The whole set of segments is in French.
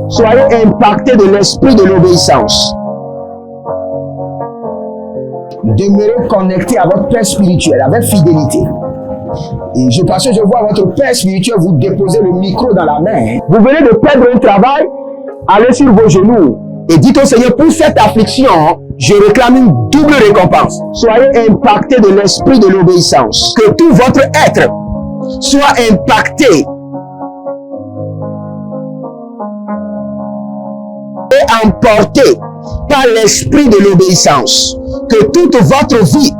Soyez impactés de l'esprit de l'obéissance. Demeurez connectés à votre Père spirituel avec fidélité. Et parce que je vois votre Père spirituel vous déposer le micro dans la main. Vous venez de perdre un travail, allez sur vos genoux et dites au Seigneur, pour cette affliction, je réclame une double récompense. Soyez impactés de l'esprit de l'obéissance. Que tout votre être soit impacté et emporté par l'esprit de l'obéissance. Que toute votre vie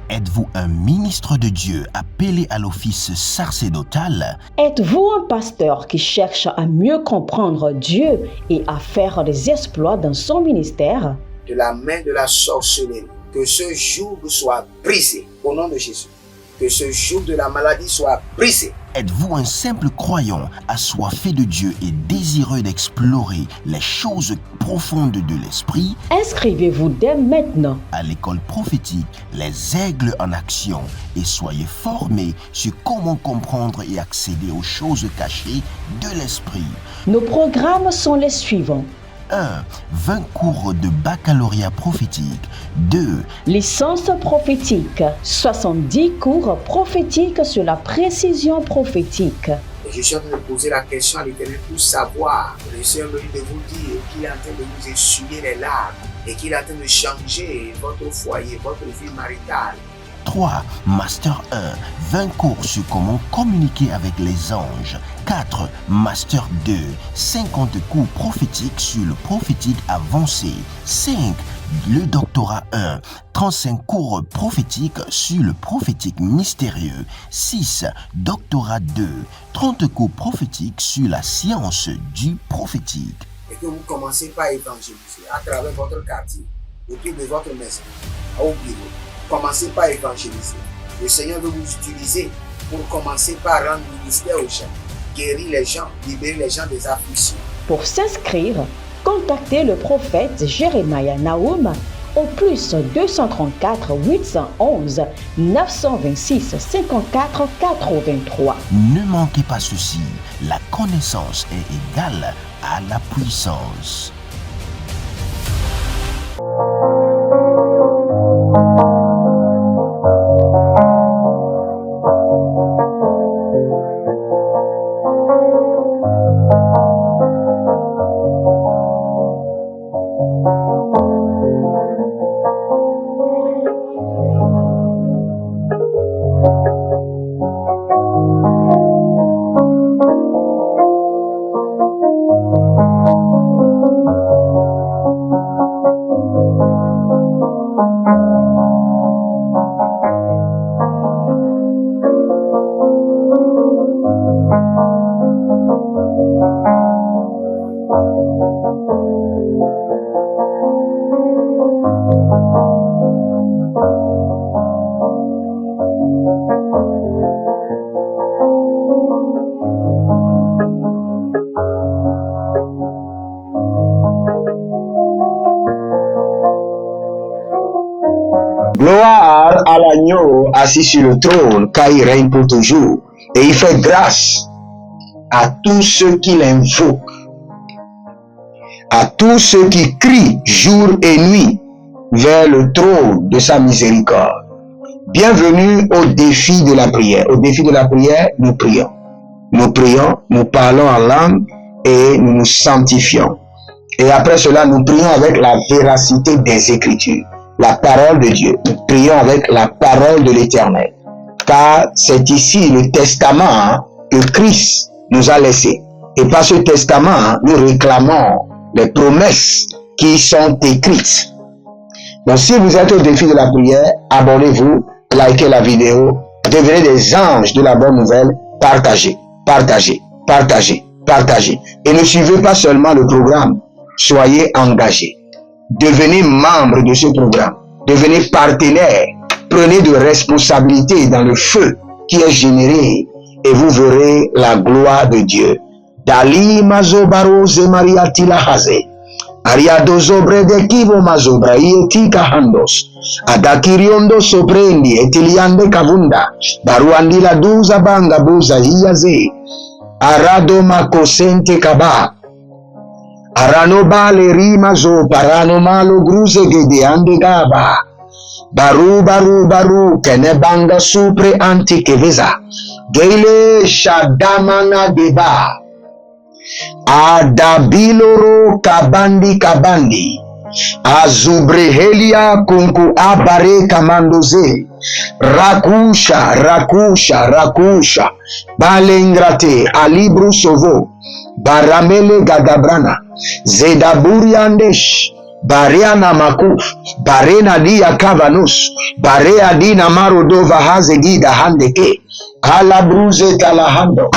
Êtes-vous un ministre de Dieu appelé à l'office sacerdotal? Êtes-vous un pasteur qui cherche à mieux comprendre Dieu et à faire des exploits dans son ministère? De la main de la sorcellerie, que ce joug soit brisé au nom de Jésus. Que ce joug de la maladie soit brisé. Êtes-vous un simple croyant assoiffé de Dieu et désireux d'explorer les choses profondes de l'esprit? Inscrivez-vous dès maintenant à l'école prophétique Les Aigles en Action et soyez formés sur comment comprendre et accéder aux choses cachées de l'esprit. Nos programmes sont les suivants. 1. 20 cours de baccalauréat prophétique. 2. Licence prophétique. 70 cours prophétiques sur la précision prophétique. Je suis en train de poser la question à l'Éternel pour savoir. Le Seigneur me dit de vous dire qu'il est en train de vous essuyer les larmes et qu'il est en train de changer votre foyer, votre vie maritale. 3. Master 1. 20 cours sur comment communiquer avec les anges. 4. Master 2. 50 cours prophétiques sur le prophétique avancé. 5. Le doctorat 1. 35 cours prophétiques sur le prophétique mystérieux. 6. Doctorat 2. 30 cours prophétiques sur la science du prophétique. Et que vous commencez par évangéliser à travers votre quartier, autour de votre maison, au bureau. Commencez par évangéliser. Le Seigneur veut vous utiliser pour commencer par rendre ministère aux gens, guérir les gens, libérer les gens des afflictions. Pour s'inscrire, contactez le prophète Jeremiah Nahum au plus 234 811 926 54 83. Ne manquez pas ceci, la connaissance est égale à la puissance. Gloire à l'agneau assis sur le trône, car il règne pour toujours. Et il fait grâce à tous ceux qui l'invoquent, à tous ceux qui crient jour et nuit vers le trône de sa miséricorde. Bienvenue au défi de la prière. Au défi de la prière, nous prions. Nous prions, nous parlons en langue et nous nous sanctifions. Et après cela, nous prions avec la véracité des Écritures. La parole de Dieu. Nous prions avec la parole de l'Éternel. Car c'est ici le testament que Christ nous a laissé. Et par ce testament, nous réclamons les promesses qui sont écrites. Donc si vous êtes au défi de la prière, abonnez-vous, likez la vidéo, devenez des anges de la bonne nouvelle, partagez, partagez, partagez, partagez. Et ne suivez pas seulement le programme, soyez engagés. Devenez membre de ce programme, devenez partenaire, prenez de responsabilités dans le feu qui est généré et vous verrez la gloire de Dieu. Dali mazobaro ze Maria tilahaze. Ariado sobre de kibo mazobra ietika handos. Adakiriondo soprendi etiliande kavunda. Baruandi la duza banga buza hiyaze. Arado makosente kaba. Arano bale rima zo parano malo gruze gede ande gaba. Baru kene banga supre antikeveza. Gele shadamana deba. Adabiloro kabandi. Azubrehelia kunku abare kamandoze. Rakusha. Balengrate alibru sovo. Baramele gadabrana. Zedaburiandesh. Bariana maku. Barena dia kavanus. Barea dina marodova hazegida handeke. Alabruze talahando.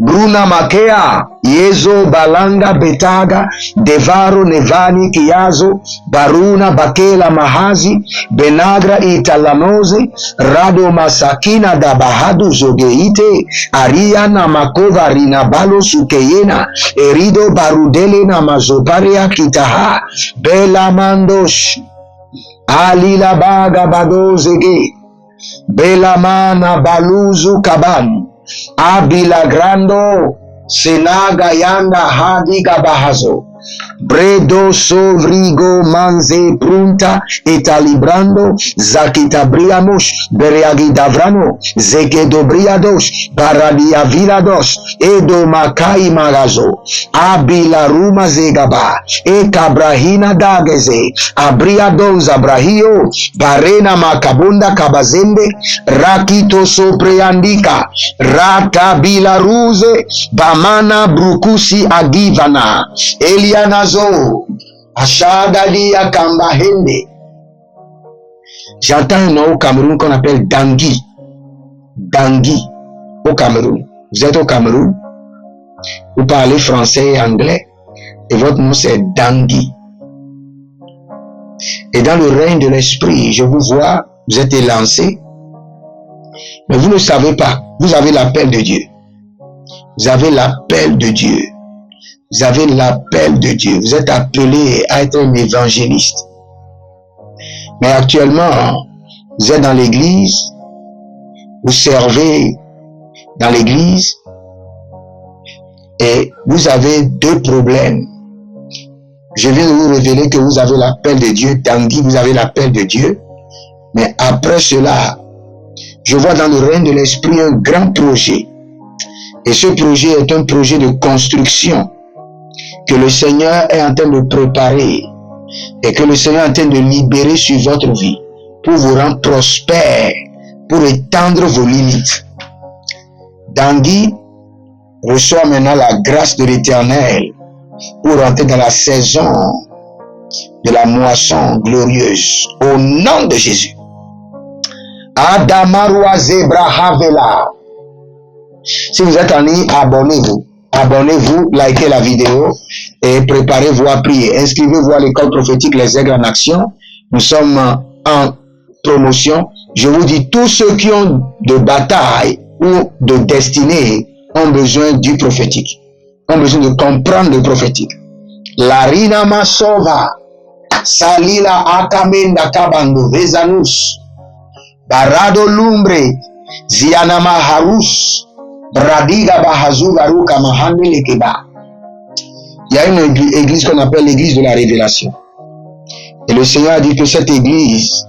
Bruna makea, yezo balanga betaga, devaro nevani kiazo, baruna bakela mahazi, benagra italanoze, rado masakina da bahadu zogeite, ariana makova rinabalo sukeyena, erido barudele na mazoparia kitaha, bela mandosh, alila baga badozege, bela mana baluzu kabani, Abila grando senaga yanda hadiga bahazo bredo sovrigo manze prunta etalibrando zakitabriamos bereagidavrano zegedobriados baradia vilados edo makai magazo abila ruma zegaba e kabrahina dageze abriadon zabrahio barena makabunda kabazende rakito sopreandika rata bilaruze bamana brukusi agivana Elianazo Ashadali Akambahende. J'entends un nom au Cameroun qu'on appelle Dangui. Dangui au Cameroun. Vous êtes au Cameroun, vous parlez français et anglais et votre nom c'est Dangui. Et dans le règne de l'esprit, je vous vois, vous êtes élancé, mais vous ne savez pas, vous avez l'appel de Dieu. Vous avez l'appel de Dieu. Vous avez l'appel de Dieu. Vous êtes appelé à être un évangéliste. Mais actuellement, vous êtes dans l'église, vous servez dans l'église et vous avez deux problèmes. Je viens de vous révéler que vous avez l'appel de Dieu. Tanguy, vous avez l'appel de Dieu. Mais après cela, je vois dans le règne de l'esprit un grand projet. Et ce projet est un projet de construction que le Seigneur est en train de préparer et que le Seigneur est en train de libérer sur votre vie pour vous rendre prospère, pour étendre vos limites. Dangui reçoit maintenant la grâce de l'Éternel pour entrer dans la saison de la moisson glorieuse au nom de Jésus. Adamarwa Zebra Havela. Si vous êtes en ligne, abonnez-vous. Abonnez-vous, likez la vidéo et préparez-vous à prier. Inscrivez-vous à l'école prophétique Les Aigles en Action. Nous sommes en promotion. Je vous dis, tous ceux qui ont de bataille ou de destinée ont besoin du prophétique. Ont besoin de comprendre le prophétique. Larina Masova, Salila Akamenda Kabando, Vezanus, Barado Lumbre, Zianama Harus, Bradiga Bahazuga Ruka Mahande Lekeba. Il y a une église qu'on appelle l'église de la révélation. Et le Seigneur a dit que cette église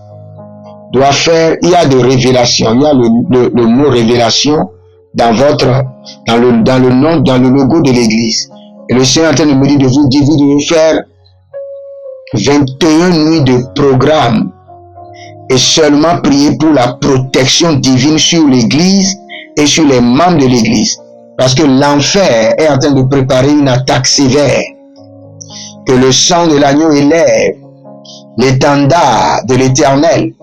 doit faire, il y a de révélation, il y a le mot révélation dans le nom, dans le logo de l'église. Et le Seigneur est en train de me dire de vous dire, vous devez faire 21 nuits de programme et seulement prier pour la protection divine sur l'église et sur les membres de l'église. Parce que l'enfer est en train de préparer une attaque sévère. Que le sang de l'agneau élève l'étendard de l'Éternel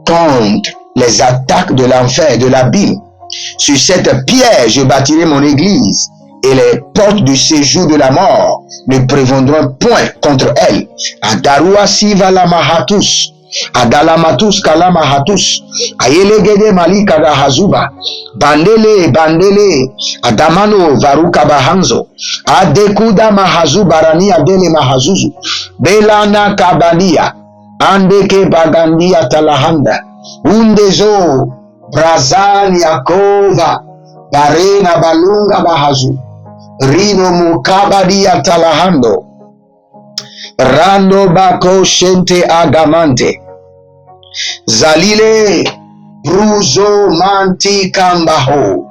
contre les attaques de l'enfer, de l'abîme. Sur cette pierre, je bâtirai mon église et les portes du séjour de la mort ne prévaudront point contre elle. Adarua siva la mahatus, Adalamatus kalama hatus. Ayelegede malika da hazuba. Bandele bandele. Adamano varuka bahanzo. Adekuda mahazu barani adele mahazuzu. Belana kabadia. Andeke bagandia talahanda. Undezo. Brazan Yakova. Barena balunga bahazu. Rino mukabadia talahando. Rando bako shente agamante. Zalile bruzo manti kambaho.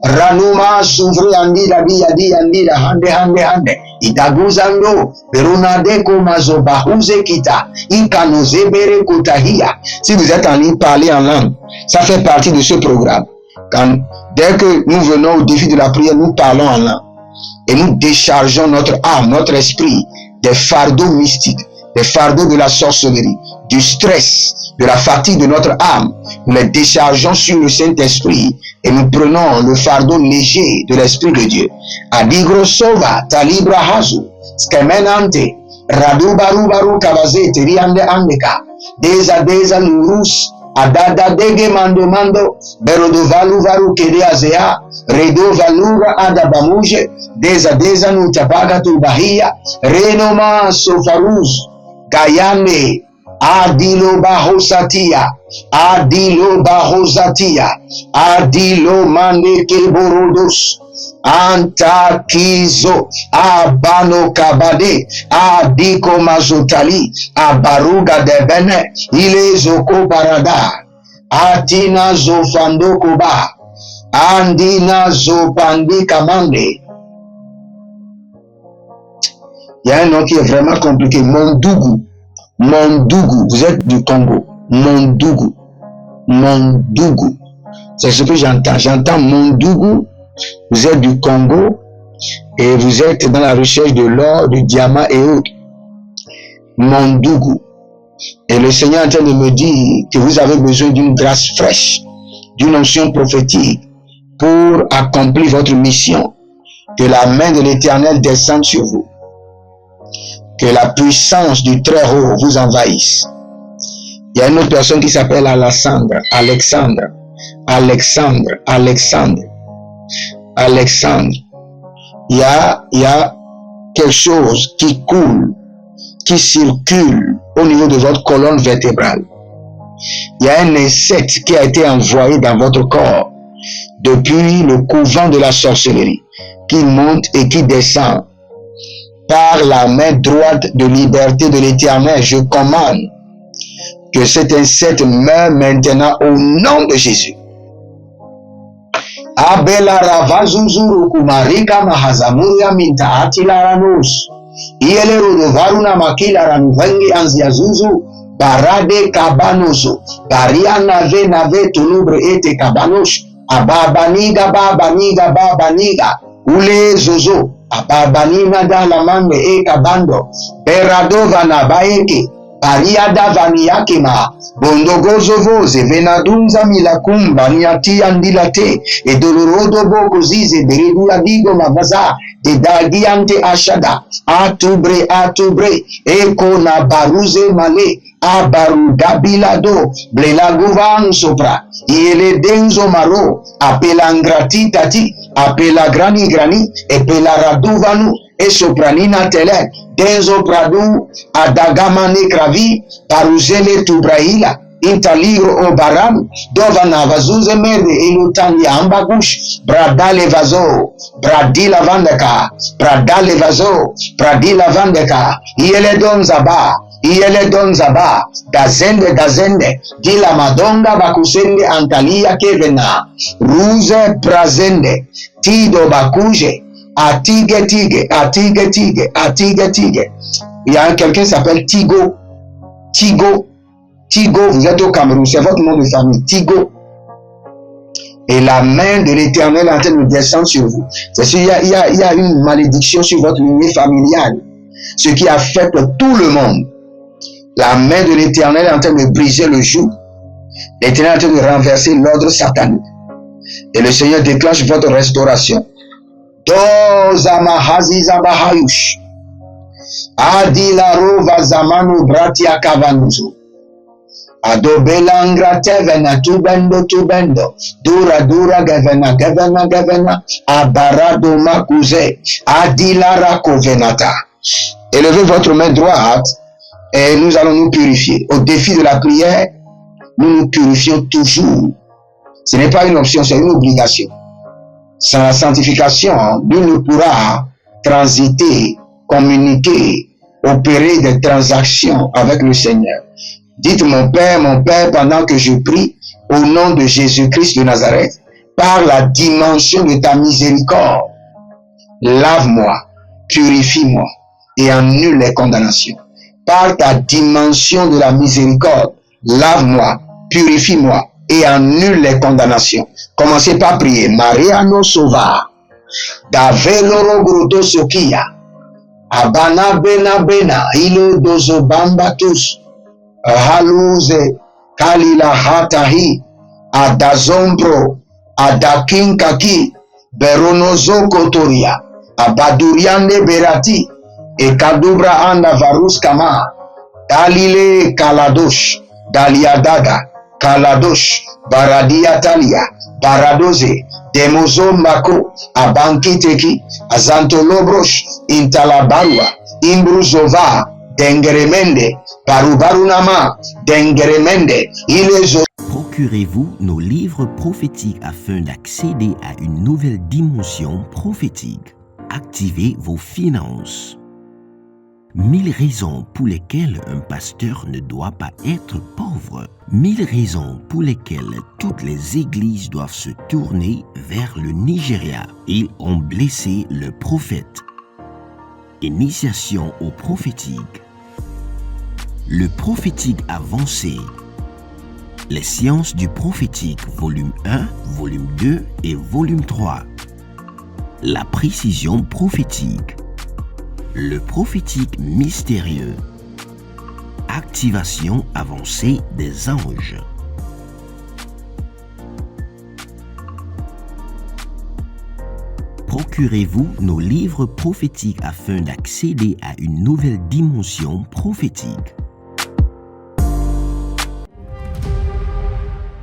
Ranuma suvri andira dia andira hande. Itaguzando perunadeko mazobahuze kita. Inkanoze bere kutahia. Si vous êtes en ligne, parler en langue. Ça fait partie de ce programme. Dès que nous venons au défi de la prière, nous parlons en langue. Et nous déchargeons notre âme, notre esprit des fardeaux mystiques, des fardeaux de la sorcellerie, du stress, de la fatigue de notre âme. Nous les déchargeons sur le Saint-Esprit et nous prenons le fardeau léger de l'Esprit de Dieu. Adigro sova, talibra hazu, skemenante, radu baru kabaze, teriande andeka, deza lurus, adada dege mando, berodo valu kede azea, redo valura adabamuje, deza nutapaga tu bahia, renoma sofaruz, gayane, adilo bahosatia, adilo mandeke borodos, antakizo, abano kabade, adiko mazotali, abaruga debene, ile zoko barada, atina zofando koba, andina zopandi kamande. Il y a un nom qui est vraiment compliqué, Mondougou. Vous êtes du Congo. Mondougou. C'est ce que j'entends. J'entends Mondougou. Vous êtes du Congo et vous êtes dans la recherche de l'or, du diamant et autres. Mondougou. Et le Seigneur est en train de me dire que vous avez besoin d'une grâce fraîche, d'une onction prophétique pour accomplir votre mission. Que la main de l'Éternel descende sur vous. Que la puissance du Très-Haut vous envahisse. Il y a une autre personne qui s'appelle Alexandre. Il y a quelque chose qui coule, qui circule au niveau de votre colonne vertébrale. Il y a un insecte qui a été envoyé dans votre corps depuis le couvent de la sorcellerie, qui monte et qui descend. Par la main droite de liberté de l'Éternel, je commande que cet insecte meure maintenant au nom de Jésus. Abela ravazuzuru kumarika mahazamuria minta atilaranus. Iele rodovaruna makila ranuvengi anziazuzu barade kabanoso. Bariana nave tulubre ete kabanos. Ababaniga babaniga. Ule zozo. Ababanina da la mande e kabando. Beradova na baeke. Pariada vaniakema. Bondogozo voze venadunza milakumba niati andilate. E dolorodo boko zize beredula digo mavaza. E dagiante ashada. Atubre. Eko na baruze male. Abaru gabilado. Blelaguvan sopra. Iele denzo maro. Apelangrati tati. Apela grani, epela raduvanu, e sopranina tele, denzo pradu, adagamane kravi, paruzele tubrahila, intaligro o baram, dovana vazuze merde, elutani ambagush, bradale vazo, bradila vandeka, iele don zaba, gazende, dila madonga bakusende antalia kevena, ruze prazende, tido bakuje, atige. Il y a quelqu'un qui s'appelle Tigo, vous êtes au Cameroun, c'est votre nom de famille, Tigo. Et la main de l'Éternel est en train de descendre sur vous. C'est sûr, il y a une malédiction sur votre lignée familiale, ce qui affecte tout le monde. La main de l'Éternel est en train de briser le joug. L'Éternel est en train de renverser l'ordre satanique. Et le Seigneur déclenche votre restauration. Dozama haziza bahayush. Adilaro vazamanu bratia kavanuzo. Adobelangra tevena tubendo. Dura gavena. Abarado makuze. Adilara kovenata. Élevez votre main droite et nous allons nous purifier. Au défi de la prière, nous nous purifions toujours. Ce n'est pas une option, c'est une obligation. Sans la sanctification, nul ne pourra transiter, communiquer, opérer des transactions avec le Seigneur. Dites mon Père, pendant que je prie, au nom de Jésus-Christ de Nazareth, par la dimension de ta miséricorde, lave-moi, purifie-moi et annule les condamnations. Par ta dimension de la miséricorde, lave-moi, purifie-moi et annule les condamnations. Commencez par prier. Mariano Sova, Daveloro Groto Sokia, Abana Bena, Ilo Dozo Bambatus, Haluze, Kalila Hatahi, Adazombro, Adakinkaki, Beronozo Kotoria, Abaduriande Berati, et Kadubra Anda Varus Kama, Dalile Kaladosh, Daliadaga, Kaladosh, Baradia Talia, Baradoze, Demozo Mako, Abankiteki, Azantolobrosh, Intalabarua, Imbruzova, Dengeremende, Barubarunama, Dengeremende, Ilezo. Procurez-vous nos livres prophétiques afin d'accéder à une nouvelle dimension prophétique. Activez vos finances. 1000 raisons pour lesquelles un pasteur ne doit pas être pauvre. 1000 raisons pour lesquelles toutes les églises doivent se tourner vers le Nigeria. Ils ont blessé le prophète. Initiation au prophétique. Le prophétique avancé. Les sciences du prophétique, volume 1, volume 2 et volume 3. La précision prophétique. Le prophétique mystérieux. Activation avancée des anges. Procurez-vous nos livres prophétiques afin d'accéder à une nouvelle dimension prophétique.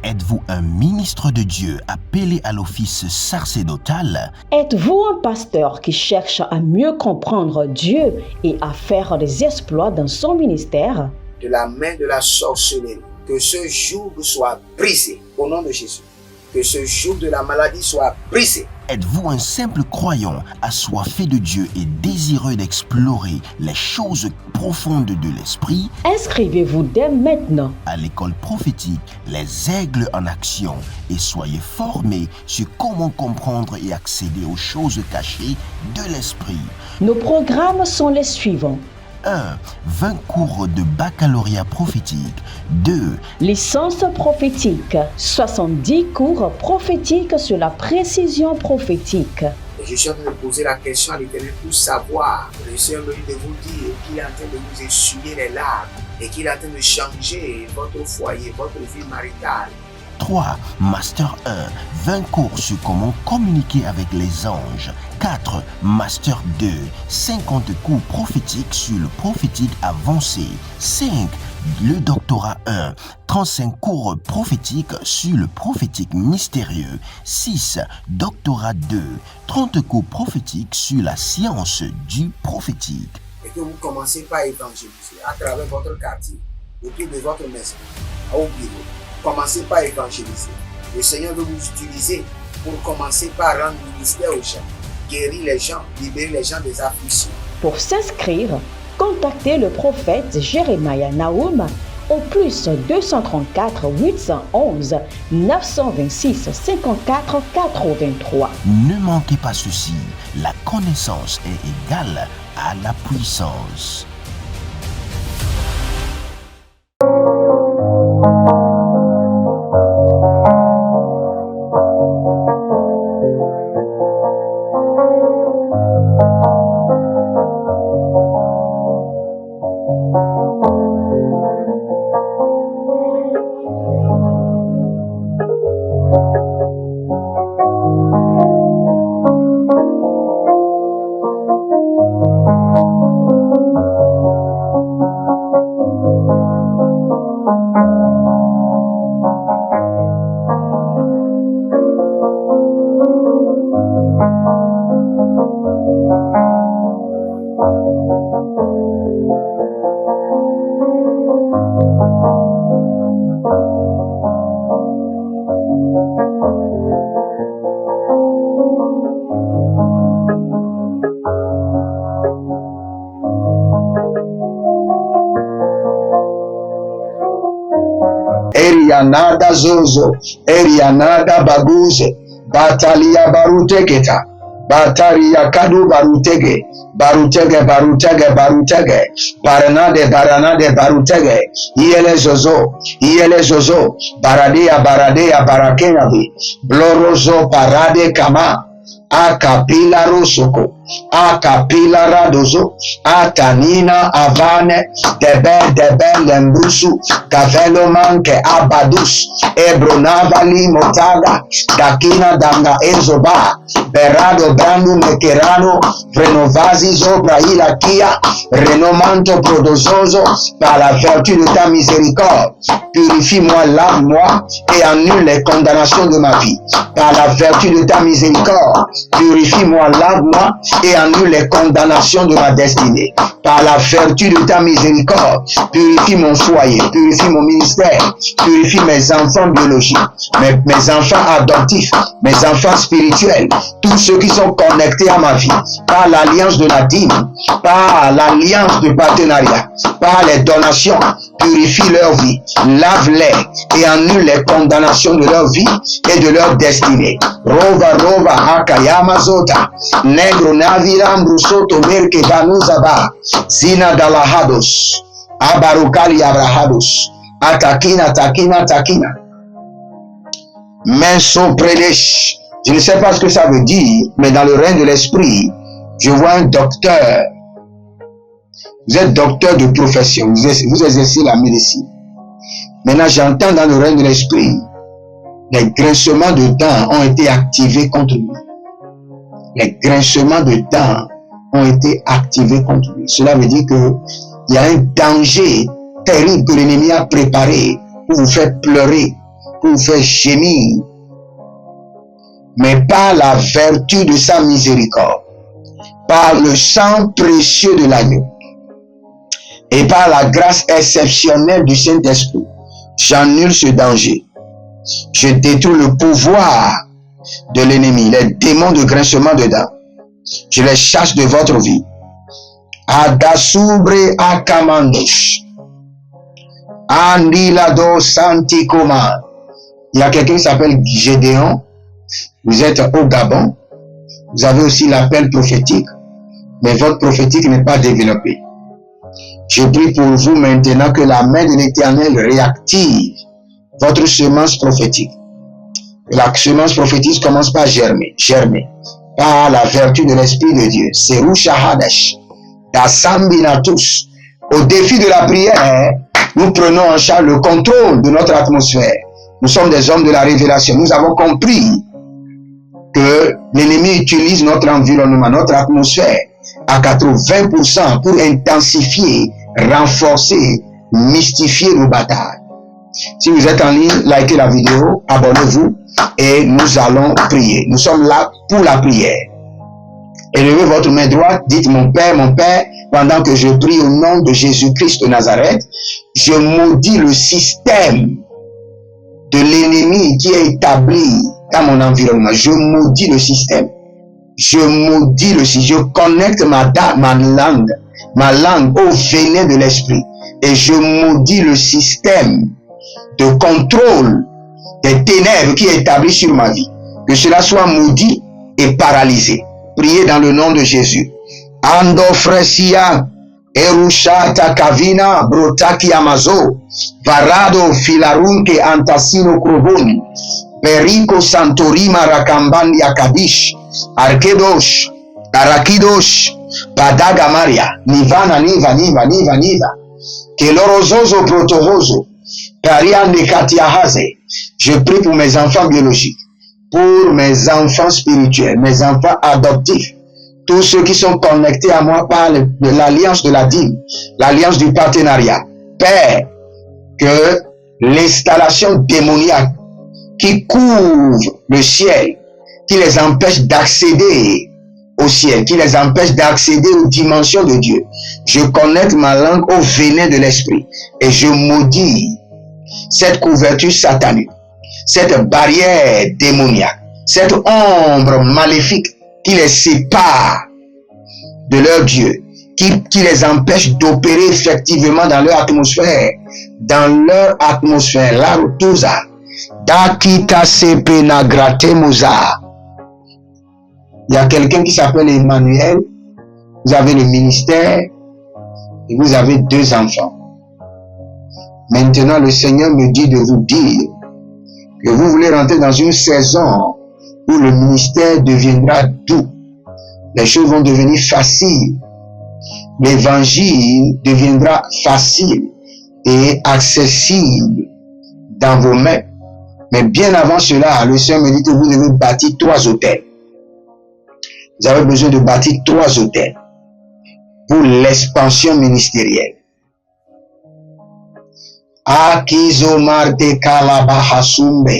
Êtes-vous un ministre de Dieu appelé à l'office sacerdotal? Êtes-vous un pasteur qui cherche à mieux comprendre Dieu et à faire des exploits dans son ministère? De la main de la sorcellerie, que ce joug soit brisé au nom de Jésus. Que ce joug de la maladie soit brisé. Êtes-vous un simple croyant assoiffé de Dieu et désireux d'explorer les choses profondes de l'esprit? Inscrivez-vous dès maintenant À l'école prophétique Les Aigles en Action et soyez formés sur comment comprendre et accéder aux choses cachées de l'esprit. Nos programmes sont les suivants. 1. 20 cours de baccalauréat prophétique. 2. Licence prophétique. 70 cours prophétiques sur la précision prophétique. Et je suis en train de poser la question à l'Éternel pour savoir. Le Seigneur me dit de vous dire qu'il est en train de vous essuyer les larmes et qu'il est en train de changer votre foyer, votre vie maritale. 3. Master 1. 20 cours sur comment communiquer avec les anges. 4. Master 2. 50 cours prophétiques sur le prophétique avancé. 5. Le doctorat 1. 35 cours prophétiques sur le prophétique mystérieux. 6. Doctorat 2. 30 cours prophétiques sur la science du prophétique. Et que vous commencez par évangéliser à travers votre quartier, autour de votre maison, au bureau. Commencez par évangéliser. Le Seigneur veut vous utiliser pour commencer par rendre ministère aux gens, guérir les gens, libérer les gens des afflictions. Pour s'inscrire, contactez le prophète Jérémia Naoum au plus 234 811 926 54 83. Ne manquez pas ceci, la connaissance est égale à la puissance. Erianada zozo, Erianada baguze, Batalia baruteketa, Bataria kadu barutege, Barutege, Barutege, Barutege, Baranade, Baranade, Barutege, Iele Zozo, Baradea, Baradea, Barakenavi, Blorozo, Parade, Kama, Akapila Rosoko, Akapila Radozo, Atanina, Avane, Deben, Lembrusu, Cavelo Manke, Abadus, Ebronavali, Motaga, Dakina, Danga, Ezoba, Berado, Brandu, Mekerano, Renovazi, Zobra, Ilakia, Renomanto, Prodozozo, par la vertu de ta miséricorde, purifie-moi, lave-moi et annule les condamnations de ma vie. Par la vertu de ta miséricorde, purifie-moi, lave-moi et annule les condamnations de ma destinée. Par la vertu de ta miséricorde, purifie mon foyer, purifie mon ministère, purifie mes enfants biologiques, mes enfants adoptifs, mes enfants spirituels, tous ceux qui sont connectés à ma vie, par l'alliance de la dîme, par l'alliance de partenariat, par les donations, purifie leur vie, lave-les et annule les condamnations de leur vie et de leur destinée. Rova, Akayama Zota, Negro Naviram Brusoto Merke Banuzaba, Zina Dalahados, Abarukali Abrahados, Atakina. Menso Predesh. Je ne sais pas ce que ça veut dire, mais dans le règne de l'esprit, je vois un docteur. Vous êtes docteur de profession, vous exercez la médecine. Maintenant, j'entends dans le règne de l'esprit, les grincements de dents ont été activés contre lui. Les grincements de dents ont été activés contre lui. Cela veut dire que il y a un danger terrible que l'ennemi a préparé pour vous faire pleurer, pour vous faire gémir. Mais par la vertu de sa miséricorde, par le sang précieux de l'agneau, et par la grâce exceptionnelle du Saint-Esprit, j'annule ce danger. Je détruis le pouvoir de l'ennemi, les démons de grincement de dents. Je les chasse de votre vie. Adasubre akamandosh. Andilado santikoma. Il y a quelqu'un qui s'appelle Gédéon. Vous êtes au Gabon. Vous avez aussi l'appel prophétique. Mais votre prophétique n'est pas développée. Je prie pour vous maintenant que la main de l'Éternel réactive votre semence prophétique. La semence prophétique commence par germer, par la vertu de l'Esprit de Dieu. Serusha Hadesh, Dasambinatus. Au défi de la prière, nous prenons en charge le contrôle de notre atmosphère. Nous sommes des hommes de la révélation. Nous avons compris que l'ennemi utilise notre environnement, notre atmosphère à 80% pour intensifier, renforcer, mystifier nos batailles. Si vous êtes en ligne, likez la vidéo, abonnez-vous et nous allons prier. Nous sommes là pour la prière. Élevez votre main droite, dites mon Père, pendant que je prie au nom de Jésus-Christ de Nazareth, je maudis le système de l'ennemi qui est établi dans mon environnement. Je maudis le système. Je connecte ma langue au venin de l'esprit et je maudis le système de contrôle des ténèbres qui est établi sur ma vie. Que cela soit maudit et paralysé. Priez dans le nom de Jésus. Ando fresia erusha takavina brotaki amazo varado filarunke antasino kroboni perico santorima rakambandi akadish arkedosh arakidosh padaga maria niva kelorozozo protovozo pariande katiahaze. Je prie pour mes enfants biologiques, pour mes enfants spirituels, mes enfants adoptifs, tous ceux qui sont connectés à moi par l'alliance de la dîme, l'alliance du partenariat. Père, que l'installation démoniaque qui couvre le ciel, qui les empêche d'accéder au ciel, qui les empêche d'accéder aux dimensions de Dieu, je connecte ma langue au venin de l'esprit et je maudis cette couverture satanique, cette barrière démoniaque, cette ombre maléfique qui les sépare de leur Dieu, qui les empêche d'opérer effectivement dans leur atmosphère, dans leur atmosphère. La rotusa. Dakita sepena gratemusa. Il y a quelqu'un qui s'appelle Emmanuel. Vous avez le ministère et vous avez 2 enfants. Maintenant, le Seigneur me dit de vous dire que vous voulez rentrer dans une saison où le ministère deviendra doux. Les choses vont devenir faciles. L'évangile deviendra facile et accessible dans vos mains. Mais bien avant cela, le Seigneur me dit que vous devez bâtir 3 hôtels. Vous avez besoin de bâtir 3 hôtels pour l'expansion ministérielle. Akizomar de Kalabahasumbe.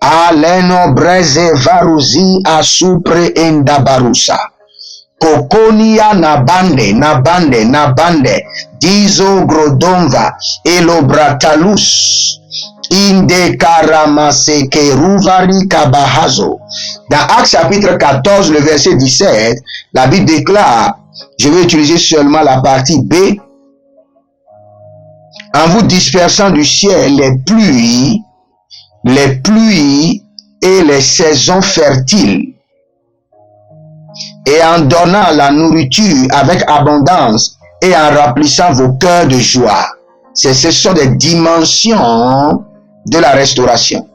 Aleno breze varuzi asupre endabarusa. Kokonia nabande. Dizo grodonva elobratalus. Inde karamase keruvari kabahazo. Dans Actes chapitre 14, le verset 17, la Bible déclare, je vais utiliser seulement la partie B, en vous dispersant du ciel les pluies et les saisons fertiles, et en donnant la nourriture avec abondance et en remplissant vos cœurs de joie. Ce sont des dimensions de la restauration.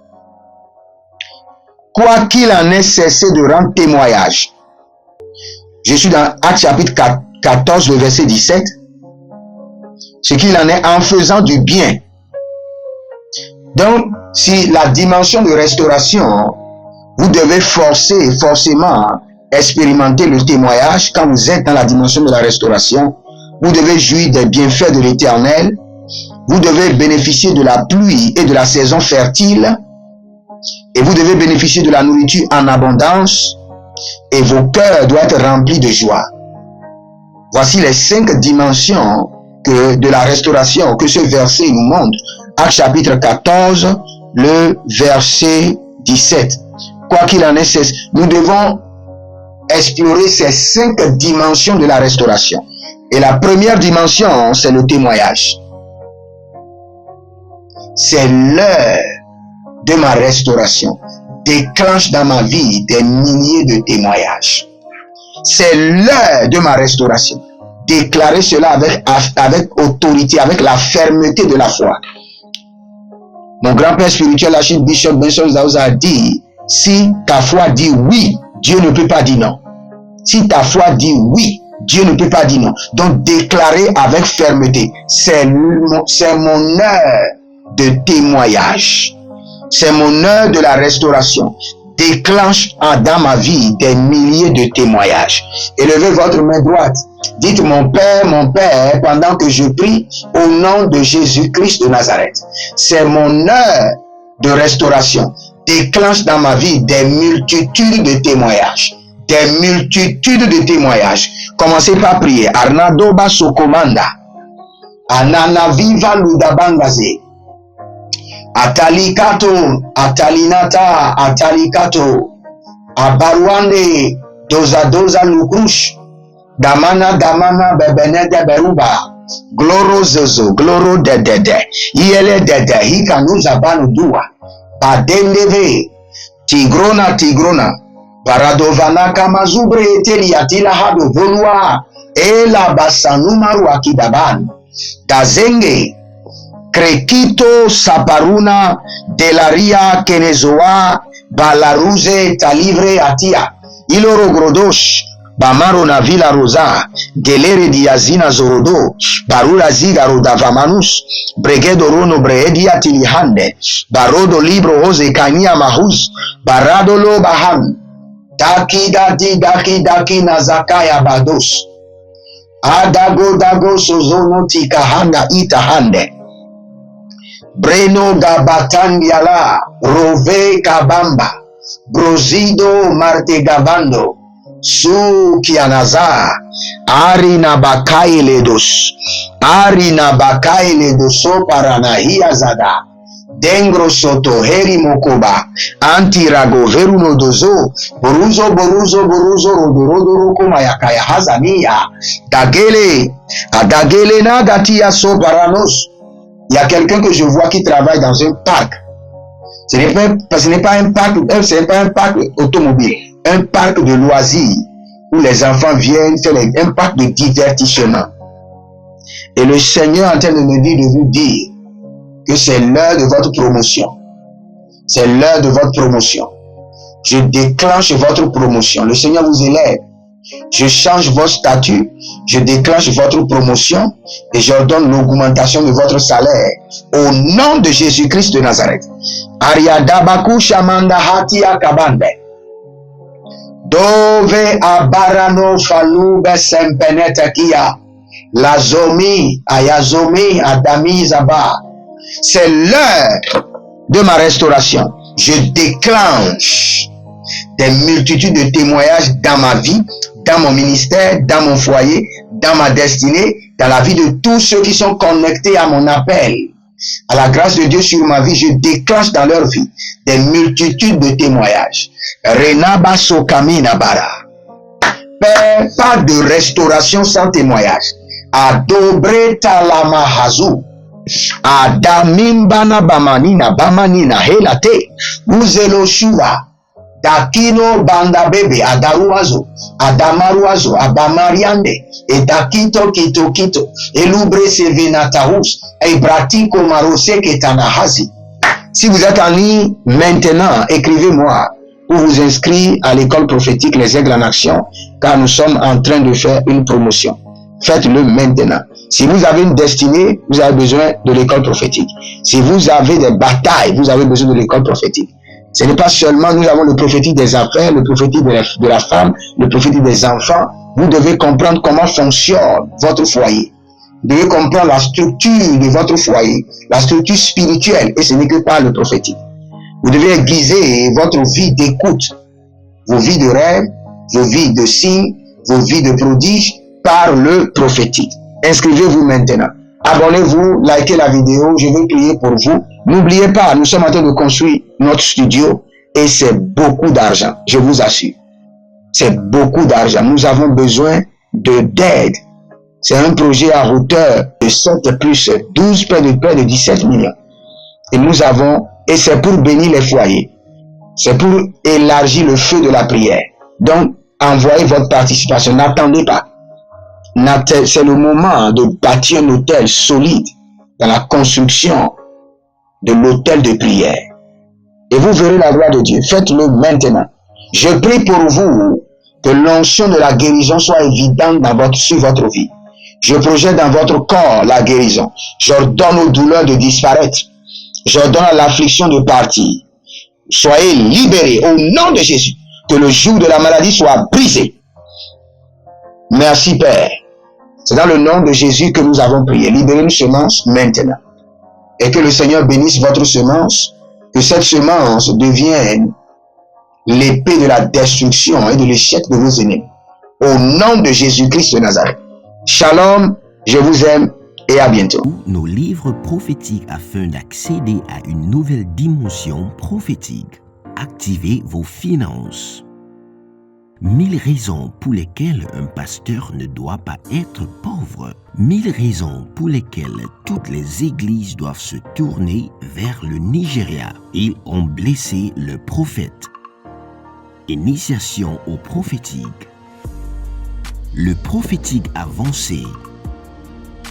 Quoi qu'il en ait cessé de rendre témoignage. Je suis dans Actes chapitre 14, le verset 17. Ce qu'il en est en faisant du bien. Donc, si la dimension de restauration, vous devez forcément expérimenter le témoignage. Quand vous êtes dans la dimension de la restauration, vous devez jouir des bienfaits de l'Éternel. Vous devez bénéficier de la pluie et de la saison fertile. Et vous devez bénéficier de la nourriture en abondance. Et vos cœurs doivent être remplis de joie. Voici les 5 dimensions de la restauration que ce verset nous montre. Actes chapitre 14, le verset 17. Quoi qu'il en est, nous devons explorer ces 5 dimensions de la restauration. Et la première dimension, c'est le témoignage. C'est l'heure de ma restauration. Déclenche dans ma vie des milliers de témoignages. C'est l'heure de ma restauration. Déclarer cela avec autorité, avec la fermeté de la foi. Mon grand-père spirituel, l'archbishop Benson Zaouza a dit, si ta foi dit oui, Dieu ne peut pas dire non. Si ta foi dit oui, Dieu ne peut pas dire non. Donc déclarer avec fermeté, c'est mon heure de témoignage. C'est mon heure de la restauration. Déclenche dans ma vie des milliers de témoignages. Élevez votre main droite. Dites mon Père, pendant que je prie au nom de Jésus-Christ de Nazareth. C'est mon heure de restauration. Déclenche dans ma vie des multitudes de témoignages. Des multitudes de témoignages. Commencez par prier. Arnado Basso Commanda. Anana Viva Ludabangaze. Atalikato, Atalinata, Atalikato, Abaruande, Doza Lukrush, Damana, Bebenede Beruba, Gloro Zozo, Gloro Dede, Iele Dede, Hikanuza Banudua, Badendeve, Tigrona, Paradovana Kamazubre, Teliatila Hado Volua, Ela Basanumaru Akidaban, Dazenge, Krekito Saparuna Delaria Kenezoa Balaruze Talivre Atia Iloro Grodosh Bamaro na Villa Rosa Gelere Diazina Zorodo Barura Ziga Rodavamanus Bregedo Rono Breedia Tilihande Barodo Libro Ose Kania Mahus Baradolo Baham Daki Nazakaya Bados Dago Sozono Tikahanda Itahande Breno Gabatandiala, Rove Kabamba, Brozido Martegabando, Su Kianaza, Arina Bakailedos, So Paranahia Zada, Dengro Soto Heri Mokoba, Antirago Veruno Dozo, Boruzo, Rodo Roko Mayakaya Hazania, Dagele Nagatia So Paranos, Il y a quelqu'un que je vois qui travaille dans un parc. Ce n'est pas un parc automobile, un parc de loisirs où les enfants viennent faire un parc de divertissement. Et le Seigneur est en train de me dire, de vous dire que c'est l'heure de votre promotion. C'est l'heure de votre promotion. Je déclenche votre promotion. Le Seigneur vous élève. Je change votre statut. Je déclenche votre promotion et j'ordonne l'augmentation de votre salaire. Au nom de Jésus-Christ de Nazareth. Ariadabaku Shamanda Hatia Kabande. Dove Abarano Falube Sempenetekia. Lazomi Ayazomi Adami Zaba. C'est l'heure de ma restauration. Je déclenche des multitudes de témoignages dans ma vie, dans mon ministère, dans mon foyer, dans ma destinée, dans la vie de tous ceux qui sont connectés à mon appel. À la grâce de Dieu sur ma vie, je déclenche dans leur vie des multitudes de témoignages. Renaba Sokamina Bara. Père, pas de restauration sans témoignage. Adobre Talama Hazou. Adamimbana Bamanina Bamanina Helate. Uzelo Shua. Dakino Banda Bebe Adaruazo, Adamaruazo, Abamariande, et Dakito Kito Kito, Elubre Sevenataus, et Bratiko Marose Ketanahazi. Si vous êtes en ligne maintenant, écrivez-moi pour vous inscrire à l'école prophétique Les Aigles en Action, car nous sommes en train de faire une promotion. Faites-le maintenant. Si vous avez une destinée, vous avez besoin de l'école prophétique. Si vous avez des batailles, vous avez besoin de l'école prophétique. Ce n'est pas seulement, nous avons le prophétique des affaires, le prophétique de la femme, le prophétique des enfants. Vous devez comprendre comment fonctionne votre foyer. Vous devez comprendre la structure de votre foyer, la structure spirituelle, et ce n'est que par le prophétique. Vous devez aiguiser votre vie d'écoute, vos vies de rêve, vos vies de signes, vos vies de prodiges, par le prophétique. Inscrivez-vous maintenant. Abonnez-vous, likez la vidéo, je vais prier pour vous. N'oubliez pas, nous sommes en train de construire notre studio et c'est beaucoup d'argent, je vous assure. C'est beaucoup d'argent. Nous avons besoin d'aide. C'est un projet à hauteur de 7 plus 12, près de 17 millions. Et nous avons, et c'est pour bénir les foyers. C'est pour élargir le feu de la prière. Donc, envoyez votre participation. N'attendez pas. C'est le moment de bâtir un hôtel solide dans la construction de l'hôtel de prière. Et vous verrez la gloire de Dieu. Faites-le maintenant. Je prie pour vous que l'onction de la guérison soit évidente sur votre vie. Je projette dans votre corps la guérison. J'ordonne aux douleurs de disparaître. J'ordonne à l'affliction de partir. Soyez libérés au nom de Jésus. Que le joug de la maladie soit brisé. Merci Père. C'est dans le nom de Jésus que nous avons prié. Libérez une semence maintenant. Et que le Seigneur bénisse votre semence. Que cette semence devienne l'épée de la destruction et de l'échec de vos ennemis. Au nom de Jésus-Christ de Nazareth. Shalom, je vous aime et à bientôt. Nos livres prophétiques afin d'accéder à une nouvelle dimension prophétique. Activez vos finances. 1000 raisons pour lesquelles un pasteur ne doit pas être pauvre. 1000 raisons pour lesquelles toutes les églises doivent se tourner vers le Nigeria. Ils ont blessé le prophète. Initiation au prophétique. Le prophétique avancé.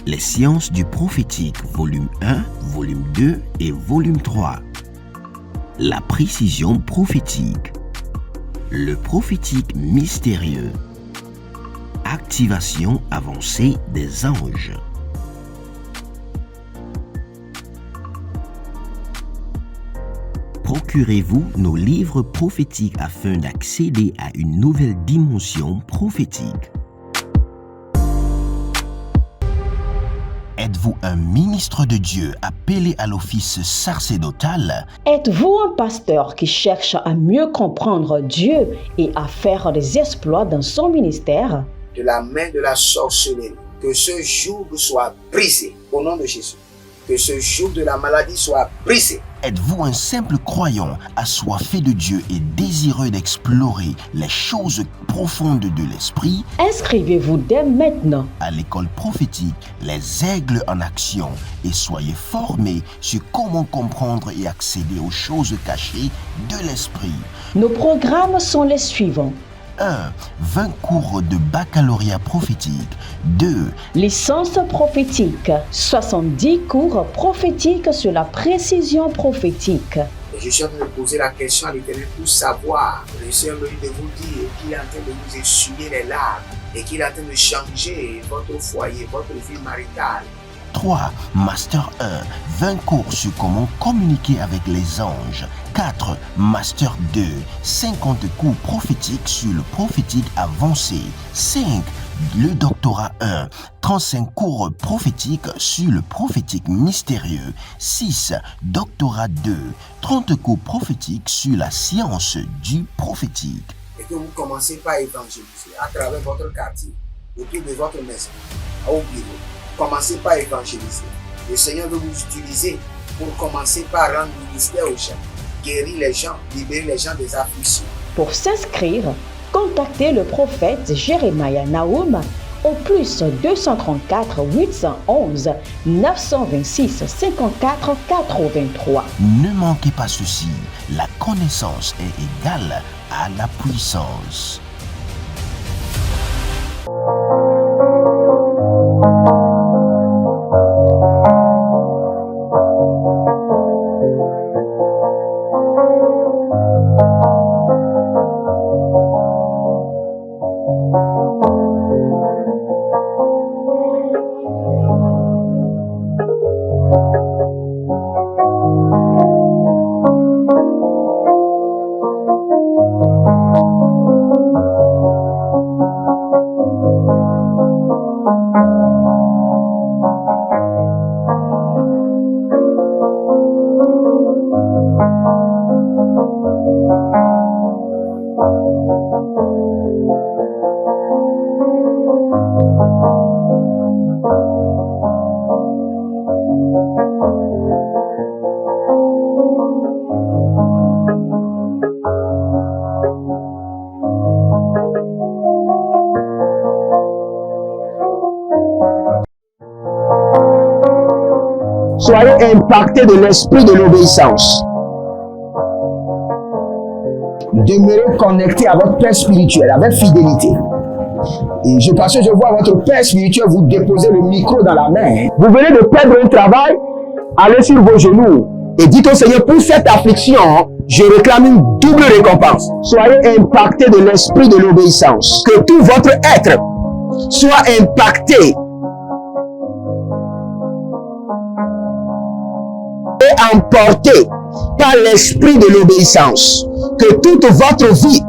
Les sciences du prophétique, volume 1, volume 2 et volume 3. La précision prophétique. Le prophétique mystérieux. Activation avancée des anges. Procurez-vous nos livres prophétiques afin d'accéder à une nouvelle dimension prophétique. Êtes-vous un ministre de Dieu appelé à l'office sacerdotal? Êtes-vous un pasteur qui cherche à mieux comprendre Dieu et à faire des exploits dans son ministère? De la main de la sorcellerie, que ce joug soit brisé au nom de Jésus. Que ce joug de la maladie soit brisé. Êtes-vous un simple croyant assoiffé de Dieu et désireux d'explorer les choses profondes de l'esprit? Inscrivez-vous dès maintenant À l'école prophétique Les Aigles en Action et soyez formés sur comment comprendre et accéder aux choses cachées de l'esprit. Nos programmes sont les suivants. 1. 20 cours de baccalauréat prophétique. 2. Licence prophétique. 70 cours prophétiques sur la précision prophétique. Et je suis en train de poser la question à l'Éternel pour savoir. Le Seigneur me dit de vous dire qu'il est en train de vous essuyer les larmes et qu'il est en train de changer votre foyer, votre vie maritale. 3. Master 1. 20 cours sur comment communiquer avec les anges. 4. Master 2. 50 cours prophétiques sur le prophétique avancé. 5. Le doctorat 1. 35 cours prophétiques sur le prophétique mystérieux. 6. Doctorat 2. 30 cours prophétiques sur la science du prophétique. Et que vous commencez par évangéliser à travers votre quartier, autour de votre maison, au bureau. Commencez par évangéliser. Le Seigneur veut vous utiliser pour commencer par rendre ministère aux gens, guérir les gens, libérer les gens des afflictions. Pour s'inscrire, contactez le prophète Jérémia Nahum au plus 234 811 926 54 83. Ne manquez pas ceci, la connaissance est égale à la puissance. Soyez impactés de l'esprit de l'obéissance. Demeurez connectés à votre Père spirituel avec fidélité. Et parce que je vois votre Père spirituel vous déposer le micro dans la main. Vous venez de perdre un travail, allez sur vos genoux et dites au Seigneur, pour cette affliction, je réclame une double récompense. Soyez impactés de l'esprit de l'obéissance. Que tout votre être soit impacté et emporté par l'esprit de l'obéissance. Que toute votre vie